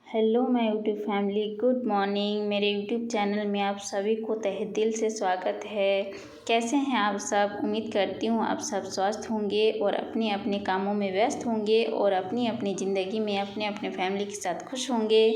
Hello my YouTube family, good morning. मेरे YouTube channel में आप सभी को तहे दिल से स्वागत है। कैसे हैं आप सब? उम्मीद करती हूँ आप सब स्वस्थ होंगे और अपने अपने कामों में व्यस्त होंगे और अपनी अपनी ज़िंदगी में अपने अपने फैमिली के साथ खुश होंगे।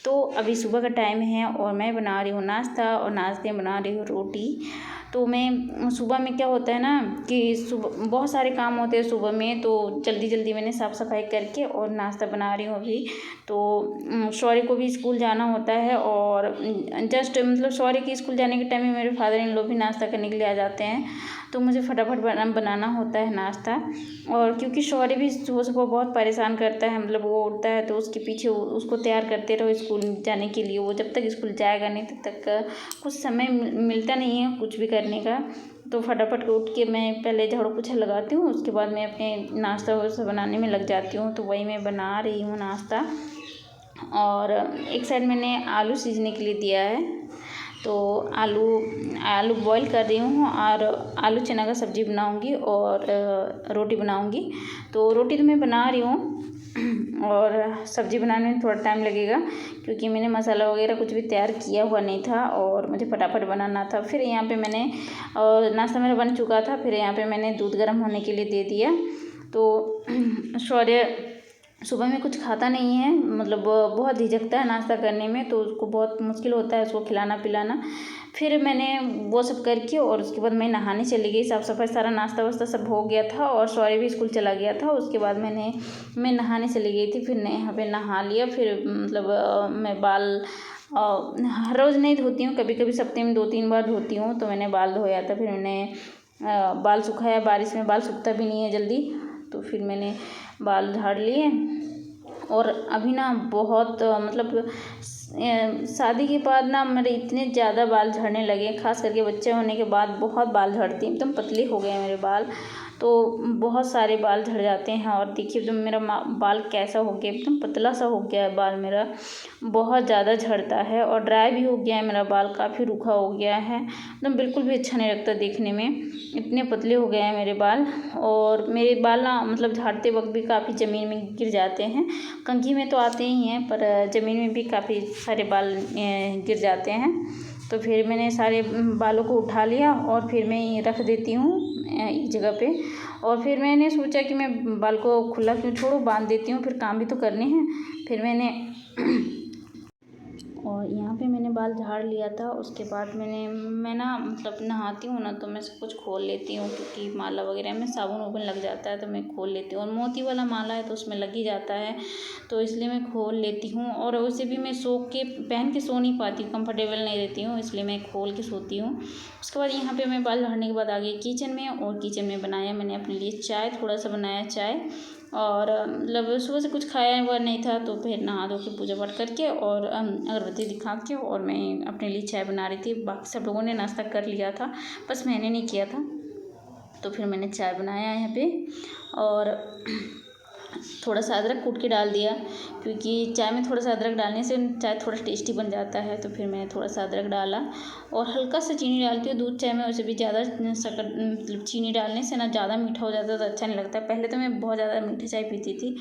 तो अभी सुबह का टाइम है और मैं बना रही हूँ नाश्ता और नाश्ते में बना रही हूँ रोटी। तो मैं सुबह में क्या होता है ना कि सुबह बहुत सारे काम होते हैं सुबह में, तो जल्दी जल्दी मैंने साफ़ सफाई करके और नाश्ता बना रही हूँ अभी। तो शौर्य को भी स्कूल जाना होता है और जस्ट शौर्य के स्कूल जाने के टाइम में मेरे फादर इन लोग भी नाश्ता करने के लिए आ जाते हैं, तो मुझे फटाफट बनाना होता है नाश्ता। और क्योंकि शौर्य भी सुबह सुबह बहुत परेशान करता है, वो उठता है तो उसके पीछे उसको तैयार करते रहो स्कूल जाने के लिए। वो जब तक स्कूल जाएगा नहीं तब तक कुछ समय मिलता नहीं है कुछ भी करने का। तो फटाफट उठ के मैं पहले झाड़ू पोछा लगाती हूँ, उसके बाद मैं अपने नाश्ता वास्ता बनाने में लग जाती हूँ। तो वही मैं बना रही हूँ नाश्ता। और एक साइड मैंने आलू सीजने के लिए दिया है, तो आलू बॉईल कर रही हूँ और आलू चना का सब्ज़ी बनाऊँगी और रोटी बनाऊँगी। तो रोटी तो मैं बना रही हूँ और सब्ज़ी बनाने में थोड़ा टाइम लगेगा, क्योंकि मैंने मसाला वगैरह कुछ भी तैयार किया हुआ नहीं था और मुझे फटाफट बनाना था। फिर यहाँ पे मैंने नाश्ता मेरा बन चुका था, फिर यहाँ पे मैंने दूध गर्म होने के लिए दे दिया। तो शौर्य सुबह में कुछ खाता नहीं है, बहुत झिझकता है नाश्ता करने में, तो उसको बहुत मुश्किल होता है उसको खिलाना पिलाना। फिर मैंने वो सब करके और उसके बाद मैं नहाने चली गई। साफ़ सफाई सारा नाश्ता वास्ता सब हो गया था और शौर्य भी स्कूल चला गया था। उसके बाद मैं नहाने चली गई थी। फिर मैं यहाँ पे नहा लिया। फिर मैं बाल हर रोज़ नहीं धोती हूँ, कभी कभी सप्ताह में 2-3 बार धोती हूँ। तो मैंने बाल धोया था, फिर मैंने बाल सुखाया। बारिश में बाल सूखता भी नहीं है जल्दी, तो फिर मैंने बाल झाड़ लिए। और अभी ना बहुत शादी के बाद ना मेरे इतने ज़्यादा बाल झड़ने लगे, खास करके बच्चे होने के बाद बहुत बाल झड़ते हैं, एकदम पतले हो गए मेरे बाल। तो बहुत सारे बाल झड़ जाते हैं। और देखिए तो मेरा बाल कैसा हो गया, एकदम पतला सा हो गया है बाल मेरा, बहुत ज़्यादा झड़ता है। और ड्राई भी हो गया है मेरा बाल, काफ़ी रूखा हो गया है, एकदम बिल्कुल भी अच्छा नहीं लगता देखने में, इतने पतले हो गए हैं मेरे बाल। और मेरे बाल ना झाड़ते वक्त भी काफ़ी ज़मीन में गिर जाते हैं। कंघी में तो आते ही हैं, पर ज़मीन में भी काफ़ी सारे बाल गिर जाते हैं। तो फिर मैंने सारे बालों को उठा लिया और फिर मैं रख देती हूँ एक जगह पे। और फिर मैंने सोचा कि मैं बाल को खुला क्यों छोड़ूं, बांध देती हूँ, फिर काम भी तो करने हैं। फिर मैंने और यहाँ पे मैंने बाल झाड़ लिया था। उसके बाद मैं ना नहाती हूँ ना, तो मैं सब कुछ खोल लेती हूँ, क्योंकि माला वगैरह में साबुन वाबुन लग जाता है तो मैं खोल लेती हूँ। और मोती वाला माला है तो उसमें लग ही जाता है, तो इसलिए मैं खोल लेती हूँ। और उसे भी मैं पहन के सो नहीं पाती हूँ, कम्फर्टेबल नहीं रहती हूँ, इसलिए मैं खोल के सोती हूँ। उसके बाद यहाँ पे मैं बाल झाड़ने के बाद आ गई किचन में, और किचन में बनाया मैंने अपने लिए चाय, थोड़ा सा बनाया चाय। और सुबह से कुछ खाया हुआ नहीं था, तो फिर नहा धो के पूजा पाठ करके और अगरबत्ती दिखा के और मैं अपने लिए चाय बना रही थी। बाकी सब लोगों ने नाश्ता कर लिया था, बस मैंने नहीं किया था। तो फिर मैंने चाय बनाया यहाँ पे, और थोड़ा सा अदरक कूट के डाल दिया, क्योंकि चाय में थोड़ा सा अदरक डालने से चाय थोड़ा टेस्टी बन जाता है। तो फिर मैंने थोड़ा सा अदरक डाला और हल्का सा चीनी डालती हूँ दूध चाय में। वैसे भी ज़्यादा चीनी डालने से ना ज़्यादा मीठा हो जाता है तो अच्छा नहीं लगता। पहले तो मैं बहुत ज़्यादा मीठा चाय पीती थी,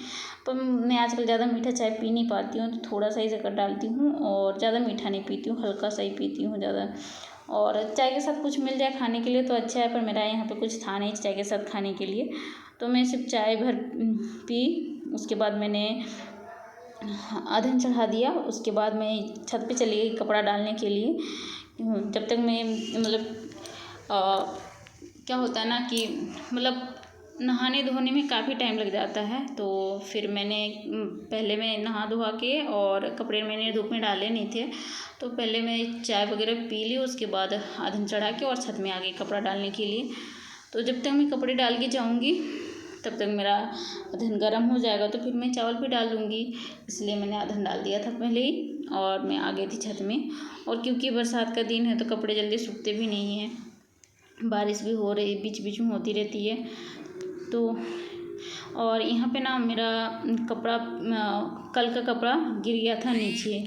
पर मैं आजकल ज़्यादा मीठा चाय पी नहीं पाती हूँ, तो थोड़ा सा ही शक्कर डालती हूँ और ज़्यादा मीठा नहीं पीती हूँ, हल्का सा ही पीती हूँ ज़्यादा। और चाय के साथ कुछ मिल जाए खाने के लिए तो अच्छा है, पर मेरा यहाँ पे कुछ था नहीं चाय के साथ खाने के लिए, तो मैं सिर्फ चाय भर पी। उसके बाद मैंने अधन चढ़ा दिया। उसके बाद मैं छत पे चली गई कपड़ा डालने के लिए। जब तक मैं क्या होता है ना कि नहाने धोने में काफ़ी टाइम लग जाता है, तो फिर पहले मैं नहा धोआ के और कपड़े मैंने धूप में डाले नहीं थे, तो पहले मैं चाय वगैरह पी ली। उसके बाद अधन चढ़ा के और छत में आ गई कपड़ा डालने के लिए। तो जब तक मैं कपड़े डाल के जाऊँगी तब तक मेरा अधन गर्म हो जाएगा, तो फिर मैं चावल भी डाल दूँगी, इसलिए मैंने अधन डाल दिया था पहले ही और मैं आ गई थी छत में। और क्योंकि बरसात का दिन है तो कपड़े जल्दी सूखते भी नहीं हैं, बारिश भी हो रही बीच बीच में होती रहती है। तो और यहाँ पे ना मेरा कपड़ा कल का कपड़ा गिर गया था नीचे,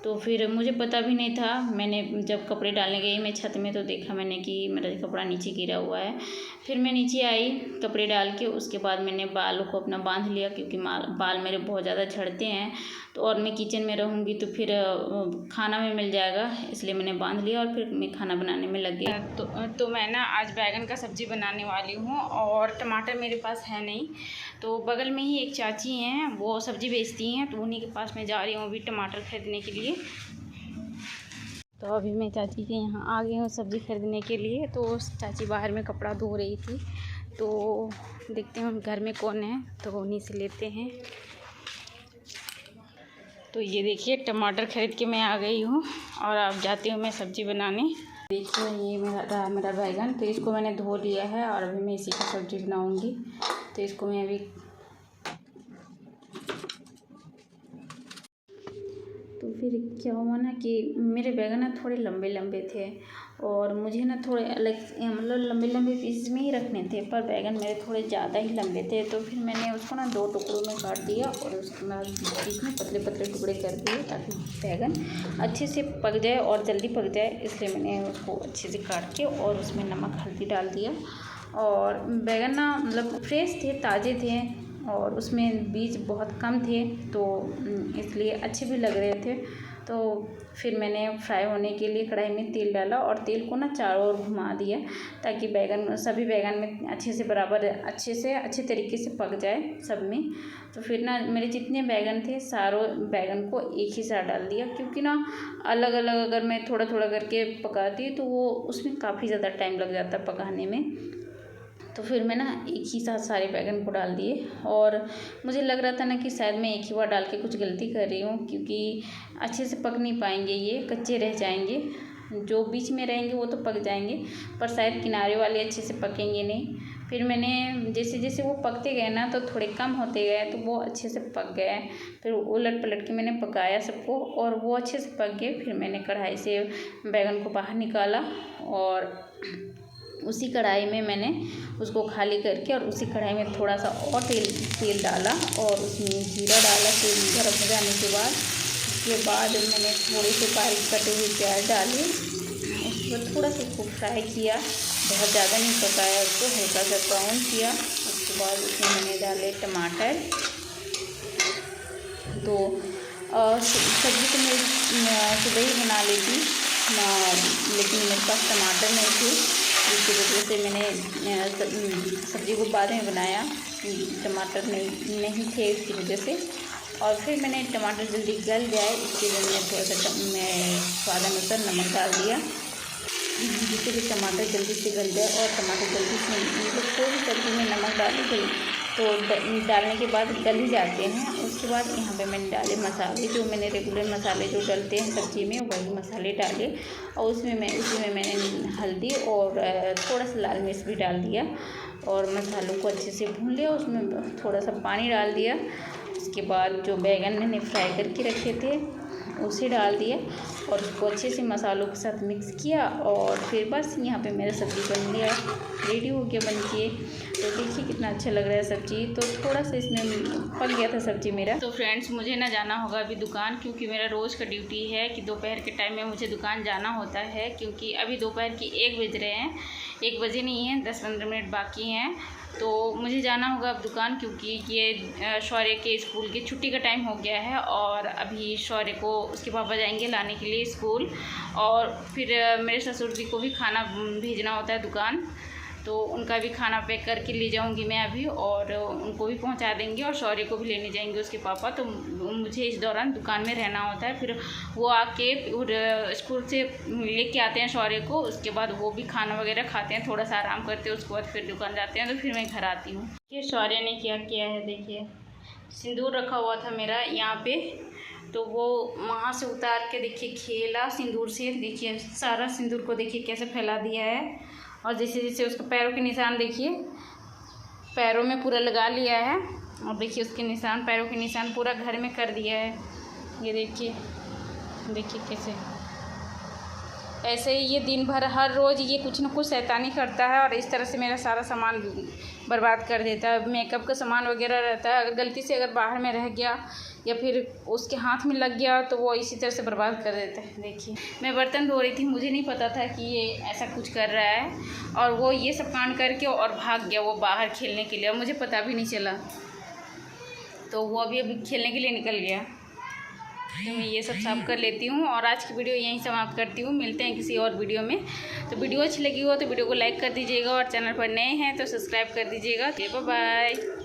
तो फिर मुझे पता भी नहीं था। मैंने जब कपड़े डालने गई मैं छत में तो देखा मैंने कि मेरा कपड़ा नीचे गिरा हुआ है। फिर मैं नीचे आई कपड़े डाल के, उसके बाद मैंने बालों को अपना बांध लिया क्योंकि बाल मेरे बहुत ज़्यादा झड़ते हैं। तो और मैं किचन में रहूँगी तो फिर खाना में मिल जाएगा, इसलिए मैंने बांध लिया और फिर मैं खाना बनाने में लग गई। तो मैं ना आज बैगन का सब्ज़ी बनाने वाली हूँ और टमाटर मेरे पास है नहीं। तो बगल में ही एक चाची हैं, वो सब्ज़ी बेचती हैं, तो उन्हीं के पास मैं जा रही हूँ अभी टमाटर खरीदने के लिए। तो अभी मैं चाची के यहाँ आ गई हूँ सब्ज़ी खरीदने के लिए। तो चाची बाहर में कपड़ा धो रही थी, तो देखते हैं घर में कौन है तो उन्हीं से लेते हैं। तो ये देखिए टमाटर खरीद के मैं आ गई हूँ और अब जाती हूँ मैं सब्ज़ी बनाने। देखिए ये मेरा बैगन, तो इसको मैंने धो लिया है और अभी मैं इसी की सब्ज़ी बनाऊँगी। तो इसको मैं अभी तो फिर क्या हुआ ना कि मेरे बैगन ना थोड़े लंबे लंबे थे और मुझे ना थोड़े अलग मतलब लंबे लंबे पीस में ही रखने थे, पर बैगन मेरे थोड़े ज़्यादा ही लंबे थे। तो फिर मैंने उसको ना 2 टुकड़ों में काट दिया और उसके बाद बीच में पतले पतले टुकड़े कर दिए ताकि बैगन अच्छे से पक जाए और जल्दी पक जाए, इसलिए मैंने उसको अच्छे से काट के और उसमें नमक हल्दी डाल दिया। और बैगन ना मतलब फ्रेश थे, ताज़े थे और उसमें बीज बहुत कम थे, तो इसलिए अच्छे भी लग रहे थे। तो फिर मैंने फ्राई होने के लिए कढ़ाई में तेल डाला और तेल को ना चारों ओर घुमा दिया ताकि सभी बैगन में अच्छे से बराबर अच्छे तरीके से पक जाए सब में। तो फिर ना मेरे जितने बैगन थे सारों बैगन को एक ही साथ डाल दिया, क्योंकि ना अलग अलग अगर मैं थोड़ा थोड़ा करके पकाती तो वो उसमें काफ़ी ज़्यादा टाइम लग जाता पकाने में। तो फिर मैं ना एक ही साथ सारे बैगन को डाल दिए और मुझे लग रहा था ना कि शायद मैं एक ही बार डाल के कुछ गलती कर रही हूँ, क्योंकि अच्छे से पक नहीं पाएंगे, ये कच्चे रह जाएंगे। जो बीच में रहेंगे वो तो पक जाएंगे, पर शायद किनारे वाले अच्छे से पकेंगे नहीं। फिर मैंने जैसे जैसे वो पकते गए ना तो थोड़े कम होते गए तो वो अच्छे से पक गए। फिर उलट पलट के मैंने पकाया सबको और वो अच्छे से पक गए। फिर मैंने कढ़ाई से बैगन को बाहर निकाला और उसी कढ़ाई में मैंने उसको खाली करके और उसी कढ़ाई में थोड़ा सा और तेल डाला और उसमें जीरा डाला। तेल गरम हो जाने के बाद उसके बाद मैंने थोड़े से बारीक कटे हुए प्याज डाले, उसको थोड़ा सा उसको फ्राई किया, बहुत ज़्यादा नहीं पकाया, उसको हल्का सा ब्राउन किया। उसके बाद उसमें मैंने डाले टमाटर। तो सब्ज़ी तो मैं सुबह ही बना लेती, लेकिन मेरे पास टमाटर नहीं थे, जिसकी वजह से मैंने सब्ज़ी को बाद में बनाया, टमाटर नहीं थे इसकी वजह से। और फिर मैंने टमाटर जल्दी गल जाए इसके लिए मैंने थोड़ा सा स्वाद अनुसार नमक डाल दिया, जिससे कि टमाटर जल्दी से गल जाए। और टमाटर जल्दी से मतलब कोई भी सब्ज़ी में नमक डाली तो डालने के बाद गल ही जाते हैं। उसके बाद यहाँ पे मैंने डाले मसाले, जो मैंने रेगुलर मसाले जो डलते हैं सब्ज़ी में वही मसाले डाले और उसी में मैंने हल्दी और थोड़ा सा लाल मिर्च भी डाल दिया और मसालों को अच्छे से भून लिया। उसमें थोड़ा सा पानी डाल दिया। उसके बाद जो बैगन मैंने फ्राई करके रखे थे उसे डाल दिया और उसको अच्छे से मसालों के साथ मिक्स किया और फिर बस यहाँ पे मेरा सब्ज़ी बन गया, रेडी हो गया बन के। तो देखिए कितना अच्छा लग रहा है सब्ज़ी। तो थोड़ा सा इसमें पक गया था सब्ज़ी मेरा। तो फ्रेंड्स मुझे ना जाना होगा अभी दुकान, क्योंकि मेरा रोज़ का ड्यूटी है कि दोपहर के टाइम में मुझे दुकान जाना होता है, क्योंकि अभी दोपहर की 1 बज रहे हैं, 1 बजे नहीं है, 10-15 मिनट बाकी हैं। तो मुझे जाना होगा अब दुकान, क्योंकि ये शौर्य के स्कूल की छुट्टी का टाइम हो गया है और अभी शौर्य को उसके पापा जाएंगे लाने के लिए स्कूल। और फिर मेरे ससुर जी को भी खाना भेजना होता है दुकान, तो उनका भी खाना पैक करके ले जाऊंगी मैं अभी और उनको भी पहुंचा देंगे और शौर्य को भी लेने जाएंगे उसके पापा। तो मुझे इस दौरान दुकान में रहना होता है। फिर वो आके स्कूल से लेके आते हैं शौर्य को, उसके बाद वो भी खाना वगैरह खाते हैं, थोड़ा सा आराम करते हैं, उसके बाद फिर दुकान जाते हैं। तो फिर मैं घर आती हूँ। ये शौर्य ने क्या किया है, देखिए सिंदूर रखा हुआ था मेरा यहाँ पे, तो वो वहाँ से उतार के देखिए खेला सिंदूर से। देखिए सारा सिंदूर को देखिए कैसे फैला दिया है और जैसे जैसे उसके पैरों के निशान देखिए, पैरों में पूरा लगा लिया है और देखिए उसके निशान, पैरों के निशान पूरा घर में कर दिया है। ये देखिए कैसे ऐसे ही ये दिन भर हर रोज़ ये कुछ न कुछ शैतानी करता है और इस तरह से मेरा सारा सामान बर्बाद कर देता है। मेकअप का सामान वगैरह रहता है, अगर गलती से अगर बाहर में रह गया या फिर उसके हाथ में लग गया तो वो इसी तरह से बर्बाद कर देता है। देखिए मैं बर्तन धो रही थी, मुझे नहीं पता था कि ये ऐसा कुछ कर रहा है और वो ये सब कांड करके और भाग गया वो बाहर खेलने के लिए और मुझे पता भी नहीं चला। तो वो अभी खेलने के लिए निकल गया। तो मैं ये सब साफ कर लेती हूँ और आज की वीडियो यहीं समाप्त करती हूँ। मिलते हैं किसी और वीडियो में। तो वीडियो अच्छी लगी हो तो वीडियो को लाइक कर दीजिएगा और चैनल पर नए हैं तो सब्सक्राइब कर दीजिएगा। Bye bye.